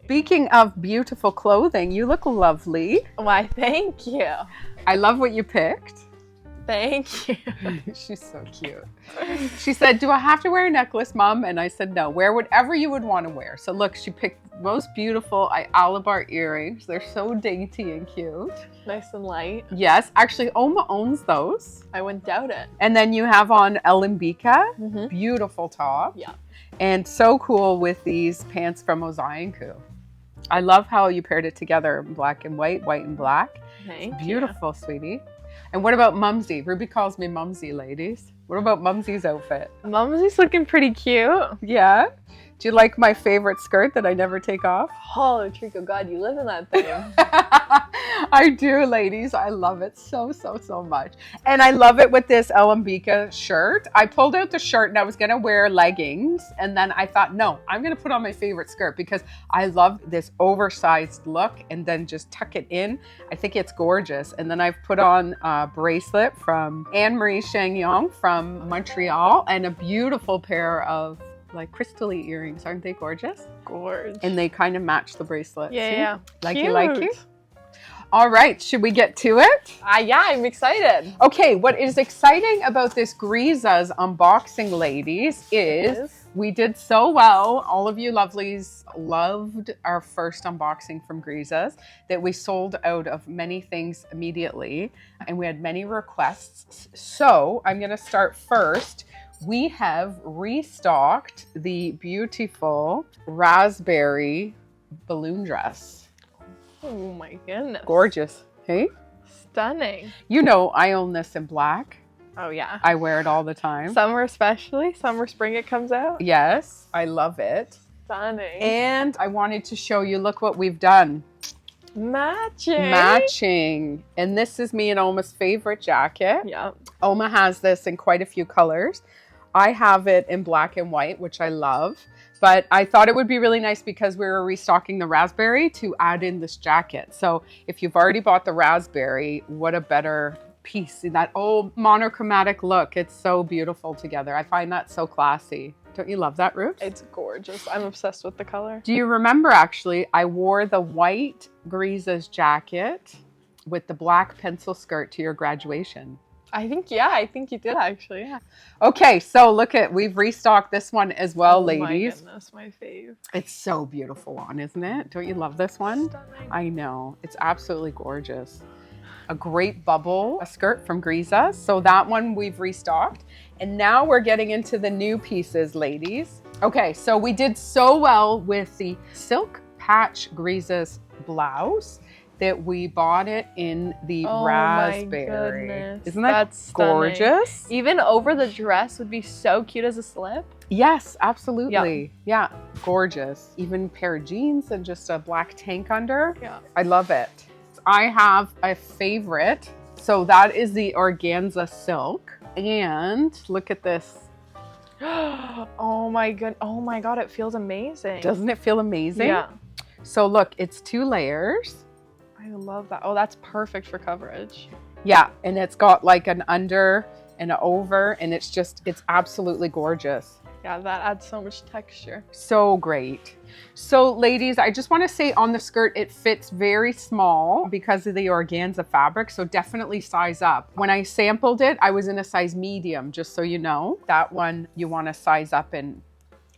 Speaking of beautiful clothing, you look lovely. Why, thank you. I love what you picked. Thank you. She's so cute. She said, do I have to wear a necklace, Mom? And I said, no, wear whatever you would want to wear. So look, she picked the most beautiful Alabar earrings. They're so dainty and cute. Nice and light. Yes, actually, Oma owns those. I wouldn't doubt it. And then you have on Elembika, beautiful top. Yeah. And so cool with these pants from Ozayanku. I love how you paired it together, black and white, white and black. Thank you. Beautiful, sweetie. And what about Mumsy? Ruby calls me Mumsy, ladies. What about Mumsy's outfit? Mumsy's looking pretty cute. Yeah? Do you like my favorite skirt that I never take off? Oh, Trico, God, you live in that thing. I do, ladies. I love it so, so, so much. And I love it with this Elembika shirt. I pulled out the shirt and I was going to wear leggings. And then I thought, no, I'm going to put on my favorite skirt because I love this oversized look and then just tuck it in. I think it's gorgeous. And then I've put on a bracelet from Anne-Marie Changyong from Montreal and a beautiful pair of like crystally earrings. Aren't they gorgeous? Gorgeous. And they kind of match the bracelet. Yeah. Like Cute. you like you? All right, should we get to it? Yeah, I'm excited. Okay, what is exciting about this Grizas unboxing, ladies, is we did so well. All of you lovelies loved our first unboxing from Grizas that we sold out of many things immediately, and we had many requests. So I'm going to start first. We have restocked the beautiful raspberry balloon dress. Oh my goodness. Gorgeous. Hey? Stunning. You know, I own this in black. Oh yeah. I wear it all the time. Summer especially. Summer, spring it comes out. Yes, I love it. Stunning. And I wanted to show you, look what we've done. Matching. And this is me and Oma's favorite jacket. Yeah. Oma has this in quite a few colors. I have it in black and white, which I love. But I thought it would be really nice because we were restocking the raspberry to add in this jacket. So if you've already bought the raspberry, what a better piece in that old monochromatic look. It's so beautiful together. I find that so classy. Don't you love that, Ruth? It's gorgeous. I'm obsessed with the color. Do you remember, actually, I wore the white Grizas jacket with the black pencil skirt to your graduation? I think you did actually, yeah. Okay, so look we've restocked this one as well, ladies. Oh my goodness, my fave. It's so beautiful on, isn't it? Don't you love this one? Stunning. I know, it's absolutely gorgeous. A great bubble skirt from Grizas. So that one we've restocked. And now we're getting into the new pieces, ladies. Okay, so we did so well with the silk patch Grizas blouse that we bought it in the raspberry. My goodness. Isn't that gorgeous? Even over the dress would be so cute as a slip. Yes, absolutely. Yeah, gorgeous. Even pair of jeans and just a black tank under. Yeah. I love it. I have a favorite. So that is the organza silk. And look at this. Oh my God, it feels amazing. Doesn't it feel amazing? Yeah. So look, it's 2 layers. I love that. Oh, that's perfect for coverage. Yeah, and it's got like an under and an over, and it's absolutely gorgeous. Yeah, that adds so much texture. So great. So ladies, I just want to say on the skirt, it fits very small because of the organza fabric. So definitely size up. When I sampled it, I was in a size medium, just so you know. That one you want to size up in.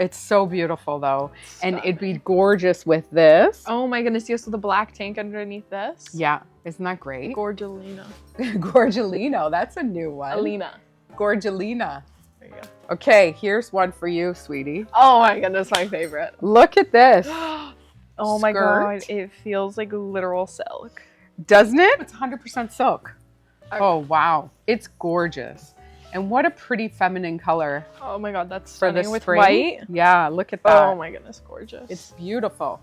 It's so beautiful though. Stunning. And it'd be gorgeous with this. Oh my goodness, yes, with the black tank underneath this. Yeah, isn't that great? Gorgelina. Gorgelino, that's a new one. Alina. Gorgelina. There you go. Okay, here's one for you, sweetie. Oh my goodness, my favorite. Look at this. Oh my God, it feels like literal silk. Doesn't it? It's 100% silk. Okay. Oh, wow. It's gorgeous. And what a pretty feminine color. Oh my God, that's for the stunning with spring. White. Yeah, look at that. Oh my goodness, gorgeous. It's beautiful.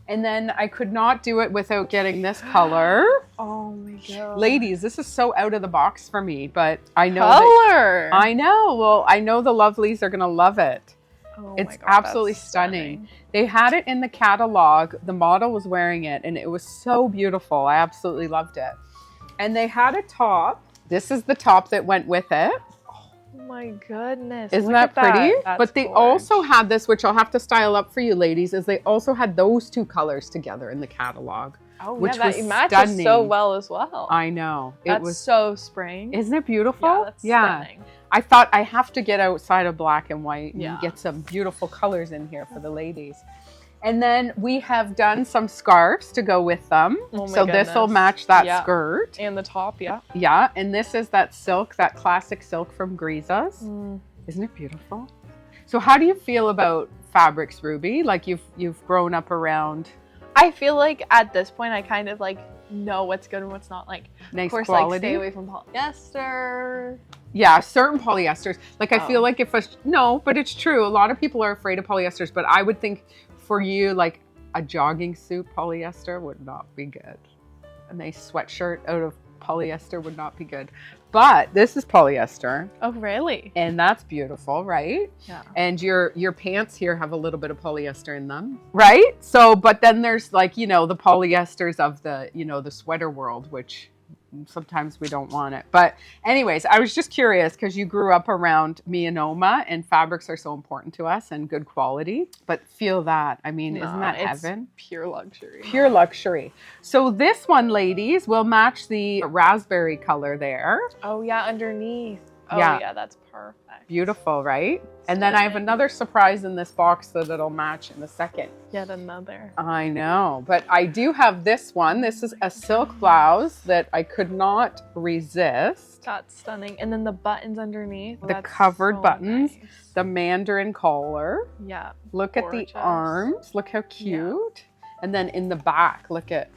And then I could not do it without getting this color. Oh my God. Ladies, this is so out of the box for me, but I know color. I know. Well, I know the lovelies are going to love it. Oh It's my God, absolutely that's stunning. They had it in the catalog. The model was wearing it, and it was so beautiful. I absolutely loved it. And they had a top. This is the top that went with it. Oh my goodness. Isn't Look that at pretty? That's But they gorge. also had this, which I'll have to style up for you ladies, is they also had those two colors together in the catalog. Oh, which yeah, that was matches stunning. so well as well. I know. That's It was so spring. Isn't it beautiful? Yeah, that's stunning. I thought I have to get outside of black and white and Yeah. get some beautiful colors in here for the ladies. And then we have done some scarves to go with them. Oh my so this will goodness. match that Yeah. skirt. And the top, yeah. Yeah, and this is that silk, that classic silk from Grizas. Isn't it beautiful? So how do you feel about fabrics, Ruby? Like you've grown up around I feel like at this point I kind of like know what's good and what's not. Like, nice of course, quality. like stay away from polyester. Yeah, certain polyesters. Like I feel Oh. like no, but it's true. A lot of people are afraid of polyesters, but I would think for you, like a jogging suit polyester would not be good. A nice sweatshirt out of polyester would not be good. But this is polyester. Oh, really? And that's beautiful, right? Yeah. And your pants here have a little bit of polyester in them, right? So, but then there's like, the polyesters of the, the sweater world, which sometimes we don't want it. But anyways, I was just curious because you grew up around Mianoma and fabrics are so important to us and good quality. But feel that. I mean, isn't that heaven? Pure luxury. Pure luxury. So this one, ladies, will match the raspberry color there. Oh, yeah, underneath. Oh, Yeah. yeah, that's perfect. Beautiful, right? And then I have another surprise in this box that it'll match in a second. Yet another. I know, but I do have this one. This is a silk blouse that I could not resist. That's stunning. And then the buttons underneath. The covered so buttons, nice. the mandarin collar. Yeah. Look at Gorgeous. the arms. Look how cute. And then in the back, look at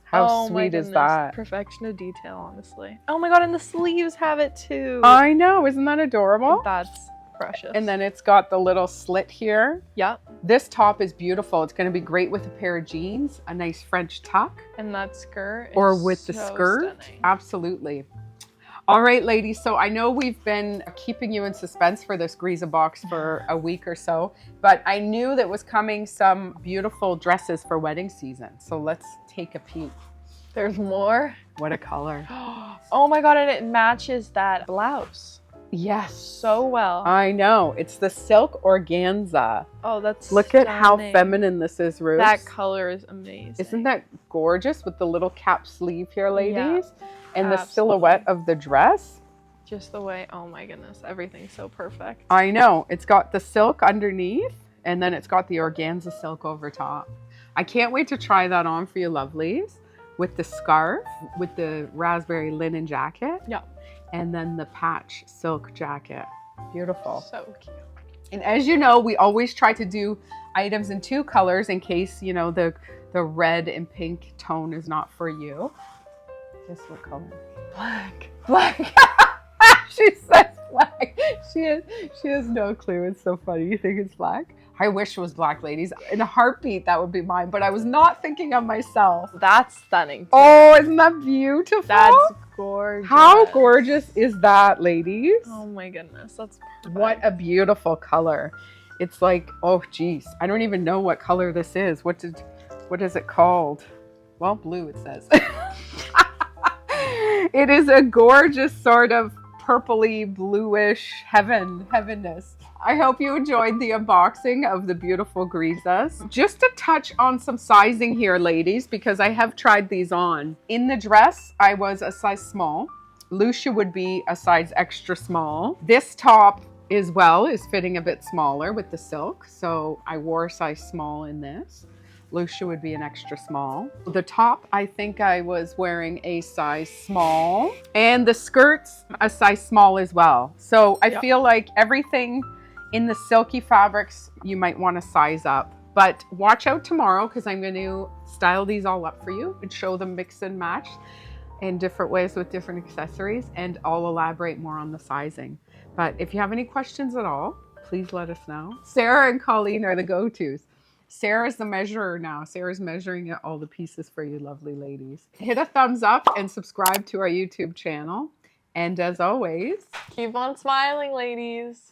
how sweet is that? Perfection of detail, honestly. Oh my god, and the sleeves have it too. I know, isn't that adorable? That's precious. And then it's got the little slit here. Yep. This top is beautiful. It's going to be great with a pair of jeans, a nice French tuck. And that skirt is Or with the so skirt. stunning. Absolutely. All right, ladies. So I know we've been keeping you in suspense for this Griza box for a week or so, but I knew that was coming some beautiful dresses for wedding season. So let's take a peek. There's more. What a color. Oh my god, and it matches that blouse Yes. so well. I know. It's the silk organza. Oh, that's Look at how stunning. feminine this is, Ruth. That color is amazing. Isn't that gorgeous with the little cap sleeve here, ladies? And the absolutely. silhouette of the dress. Just the way, oh my goodness, everything's so perfect. I know. It's got the silk underneath and then it's got the organza silk over top. I can't wait to try that on for you lovelies with the scarf, with the raspberry linen jacket. Yeah. And then the patch silk jacket. Beautiful. So cute. And as you know, we always try to do items in two colors in case, the red and pink tone is not for you. This what color? Black. Black. She says black. She has no clue. It's so funny. You think it's black? I wish it was black, ladies. In a heartbeat, that would be mine. But I was not thinking of myself. That's stunning. Too. Oh, isn't that beautiful? That's gorgeous. How gorgeous is that, ladies? Oh my goodness, that's perfect. What a beautiful color. It's like, oh geez, I don't even know what color this is. What is it called? Well, blue it says. It is a gorgeous sort of purpley bluish heavenness. I hope you enjoyed the unboxing of the beautiful Grizas. Just to touch on some sizing here, ladies, because I have tried these on. In the dress, I was a size small. Lousje would be a size extra small. This top is fitting a bit smaller with the silk. So I wore a size small in this. Lousje would be an extra small. The top, I think I was wearing a size small. And the skirts, a size small as well. So I feel like everything in the silky fabrics, you might want to size up. But watch out tomorrow because I'm going to style these all up for you and show them mix and match in different ways with different accessories. And I'll elaborate more on the sizing. But if you have any questions at all, please let us know. Sarah and Colleen are the go-tos. Sarah's the measurer now. Sarah's measuring all the pieces for you lovely ladies. Hit a thumbs up and subscribe to our YouTube channel. And as always, Keep on smiling, ladies.